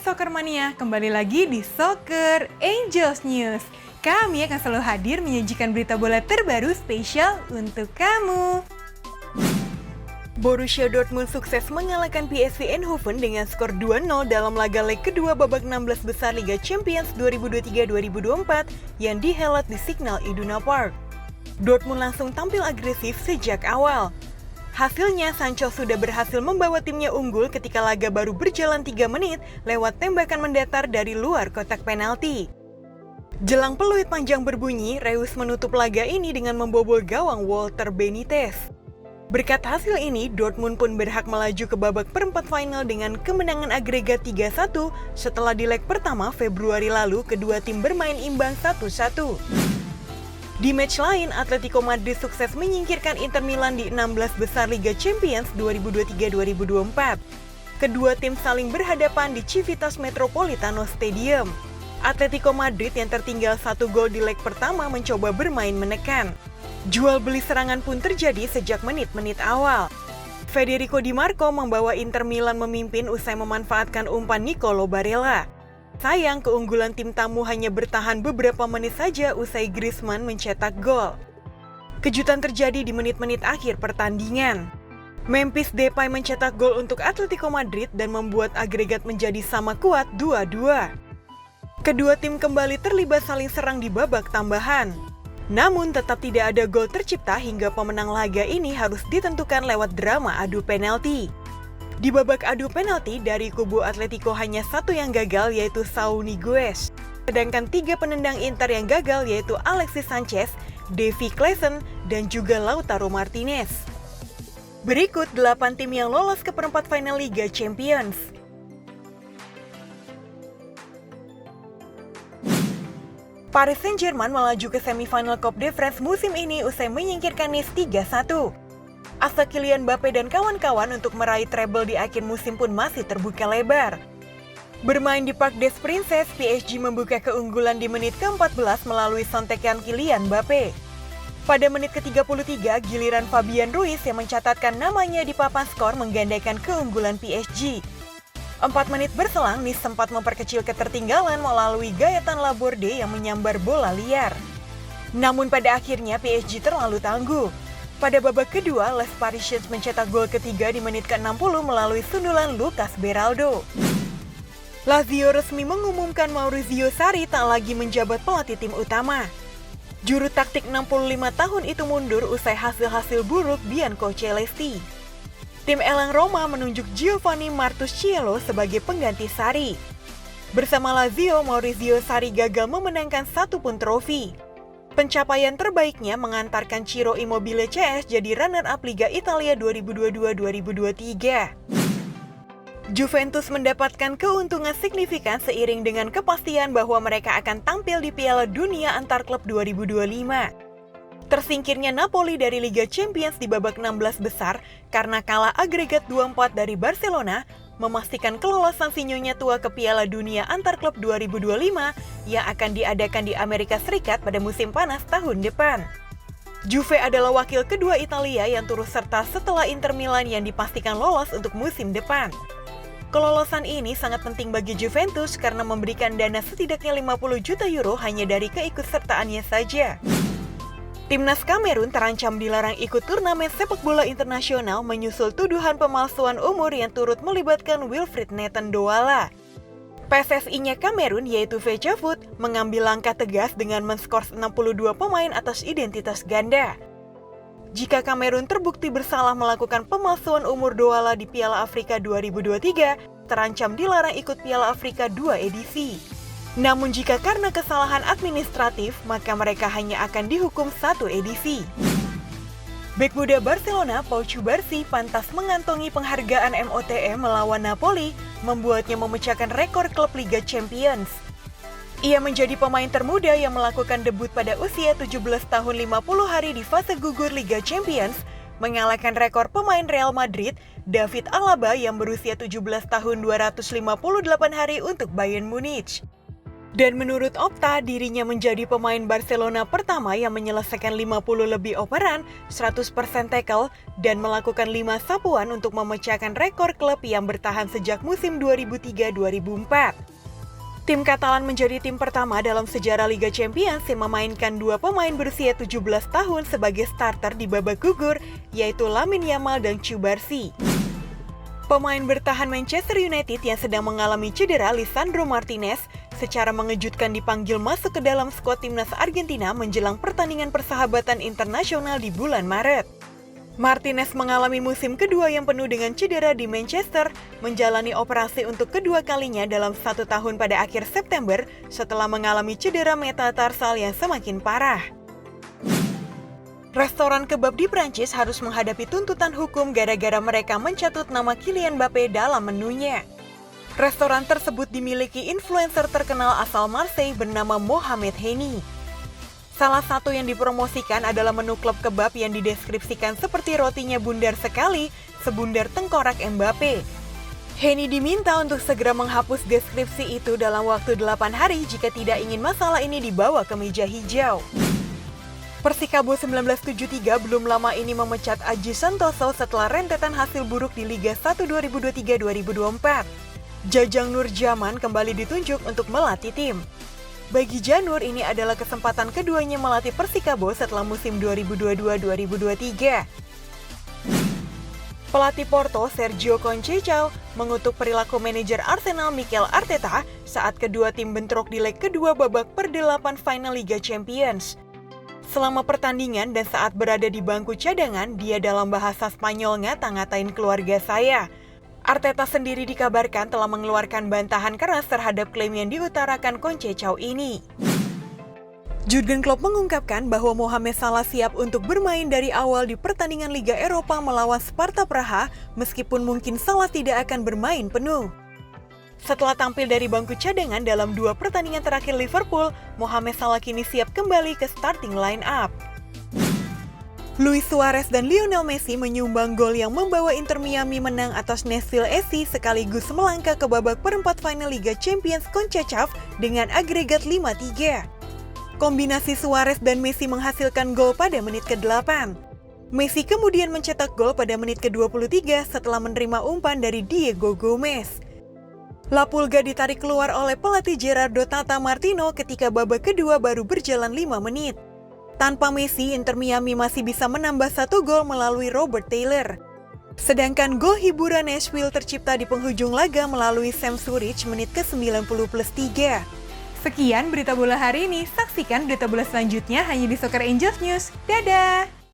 Soccer Mania, kembali lagi di Soccer Angels News. Kami akan selalu hadir menyajikan berita bola terbaru spesial untuk kamu. Borussia Dortmund sukses mengalahkan PSV Eindhoven dengan skor 2-0 dalam laga leg kedua babak 16 besar Liga Champions 2023-2024 yang dihelat di Signal Iduna Park. Dortmund langsung tampil agresif sejak awal. Hasilnya, Sancho sudah berhasil membawa timnya unggul ketika laga baru berjalan 3 menit lewat tembakan mendatar dari luar kotak penalti. Jelang peluit panjang berbunyi, Reus menutup laga ini dengan membobol gawang Walter Benitez. Berkat hasil ini, Dortmund pun berhak melaju ke babak perempat final dengan kemenangan agregat 3-1 setelah di leg pertama Februari lalu kedua tim bermain imbang 1-1. Di match lain, Atletico Madrid sukses menyingkirkan Inter Milan di 16 besar Liga Champions 2023-2024. Kedua tim saling berhadapan di Civitas Metropolitano Stadium. Atletico Madrid yang tertinggal 1 gol di leg pertama mencoba bermain menekan. Jual beli serangan pun terjadi sejak menit-menit awal. Federico Di Marco membawa Inter Milan memimpin usai memanfaatkan umpan Nicolo Barella. Sayang, keunggulan tim tamu hanya bertahan beberapa menit saja usai Griezmann mencetak gol. Kejutan terjadi di menit-menit akhir pertandingan. Memphis Depay mencetak gol untuk Atletico Madrid dan membuat agregat menjadi sama kuat 2-2. Kedua tim kembali terlibat saling serang di babak tambahan. Namun tetap tidak ada gol tercipta hingga pemenang laga ini harus ditentukan lewat drama adu penalti. Di babak adu penalti, dari kubu Atletico hanya satu yang gagal, yaitu Saúl Ñíguez. Sedangkan 3 penendang Inter yang gagal yaitu Alexis Sanchez, Davy Klaassen, dan juga Lautaro Martinez. Berikut 8 tim yang lolos ke perempat final Liga Champions. Paris Saint-Germain melaju ke semifinal Coupe de France musim ini usai menyingkirkan Nice 3-1. Asa Kylian Mbappé dan kawan-kawan untuk meraih treble di akhir musim pun masih terbuka lebar. Bermain di Parc des Princes, PSG membuka keunggulan di menit ke-14 melalui sontekan Kylian Mbappé. Pada menit ke-33, giliran Fabian Ruiz yang mencatatkan namanya di papan skor menggandakan keunggulan PSG. 4 menit berselang, Nice sempat memperkecil ketertinggalan melalui Gaëtan Laborde yang menyambar bola liar. Namun pada akhirnya PSG terlalu tangguh. Pada babak kedua, Les Parisiens mencetak gol ketiga di menit ke-60 melalui sundulan Lucas Beraldo. Lazio resmi mengumumkan Maurizio Sarri tak lagi menjabat pelatih tim utama. Juru taktik 65 tahun itu mundur usai hasil-hasil buruk Bianco Celesti. Tim Elang Roma menunjuk Giovanni Martusciello sebagai pengganti Sarri. Bersama Lazio, Maurizio Sarri gagal memenangkan satu pun trofi. Pencapaian terbaiknya mengantarkan Ciro Immobile CS jadi runner-up Liga Italia 2022-2023. Juventus mendapatkan keuntungan signifikan seiring dengan kepastian bahwa mereka akan tampil di Piala Dunia Antar Klub 2025. Tersingkirnya Napoli dari Liga Champions di babak 16 besar karena kalah agregat 2-4 dari Barcelona memastikan kelolosan si Nyonya Tua ke Piala Dunia Antar Klub 2025 yang akan diadakan di Amerika Serikat pada musim panas tahun depan. Juve adalah wakil kedua Italia yang turut serta setelah Inter Milan yang dipastikan lolos untuk musim depan. Kelolosan ini sangat penting bagi Juventus karena memberikan dana setidaknya 50 juta euro hanya dari keikutsertaannya saja. Timnas Kamerun terancam dilarang ikut turnamen sepak bola internasional menyusul tuduhan pemalsuan umur yang turut melibatkan Wilfried Nathan Douala. PSSI-nya Kamerun yaitu Fecafoot mengambil langkah tegas dengan menskors 62 pemain atas identitas ganda. Jika Kamerun terbukti bersalah melakukan pemalsuan umur Douala di Piala Afrika 2023, terancam dilarang ikut Piala Afrika 2 edisi. Namun jika karena kesalahan administratif, maka mereka hanya akan dihukum 1 edisi. Bek muda Barcelona, Pau Cubarsí pantas mengantongi penghargaan MOTM melawan Napoli, membuatnya memecahkan rekor klub Liga Champions. Ia menjadi pemain termuda yang melakukan debut pada usia 17 tahun 50 hari di fase gugur Liga Champions, mengalahkan rekor pemain Real Madrid, David Alaba yang berusia 17 tahun 258 hari untuk Bayern Munich. Dan menurut Opta, dirinya menjadi pemain Barcelona pertama yang menyelesaikan 50 lebih operan, 100% tackle, dan melakukan 5 sapuan untuk memecahkan rekor klub yang bertahan sejak musim 2003-2004. Tim Katalan menjadi tim pertama dalam sejarah Liga Champions yang memainkan 2 pemain berusia 17 tahun sebagai starter di babak gugur, yaitu Lamine Yamal dan Cubarsí. Pemain bertahan Manchester United yang sedang mengalami cedera, Lisandro Martinez, secara mengejutkan dipanggil masuk ke dalam skuad timnas Argentina menjelang pertandingan persahabatan internasional di bulan Maret. Martinez mengalami musim kedua yang penuh dengan cedera di Manchester, menjalani operasi untuk kedua kalinya dalam 1 tahun pada akhir September setelah mengalami cedera metatarsal yang semakin parah. Restoran kebab di Prancis harus menghadapi tuntutan hukum gara-gara mereka mencatut nama Kylian Mbappé dalam menunya. Restoran tersebut dimiliki influencer terkenal asal Marseille bernama Mohamed Heni. Salah satu yang dipromosikan adalah menu klub kebab yang dideskripsikan seperti rotinya bundar sekali, sebundar tengkorak Mbappé. Heni diminta untuk segera menghapus deskripsi itu dalam waktu 8 hari jika tidak ingin masalah ini dibawa ke meja hijau. Persikabo 1973 belum lama ini memecat Aji Santoso setelah rentetan hasil buruk di Liga 1 2023-2024. Jajang Nurjaman kembali ditunjuk untuk melatih tim. Bagi Janur, ini adalah kesempatan keduanya melatih Persikabo setelah musim 2022-2023. Pelatih Porto, Sergio Conceição, mengutuk perilaku manajer Arsenal Mikel Arteta saat kedua tim bentrok di leg kedua babak per-8 final Liga Champions. Selama pertandingan dan saat berada di bangku cadangan, dia dalam bahasa Spanyol ngata-ngatain keluarga saya. Arteta sendiri dikabarkan telah mengeluarkan bantahan keras terhadap klaim yang diutarakan Conceição ini. Jurgen Klopp mengungkapkan bahwa Mohamed Salah siap untuk bermain dari awal di pertandingan Liga Eropa melawan Sparta Praha, meskipun mungkin Salah tidak akan bermain penuh. Setelah tampil dari bangku cadangan dalam 2 pertandingan terakhir Liverpool, Mohamed Salah kini siap kembali ke starting line-up. Luis Suarez dan Lionel Messi menyumbang gol yang membawa Inter Miami menang atas Nashville SC sekaligus melangkah ke babak perempat final Liga Champions CONCACAF dengan agregat 5-3. Kombinasi Suarez dan Messi menghasilkan gol pada menit ke-8. Messi kemudian mencetak gol pada menit ke-23 setelah menerima umpan dari Diego Gomez. La Pulga ditarik keluar oleh pelatih Gerardo Tata Martino ketika babak kedua baru berjalan 5 menit. Tanpa Messi, Inter Miami masih bisa menambah 1 gol melalui Robert Taylor. Sedangkan gol hiburan Nashville tercipta di penghujung laga melalui Sam Surridge menit ke-90+3. Sekian berita bola hari ini, saksikan berita bola selanjutnya hanya di Soccer Angels News. Dadah!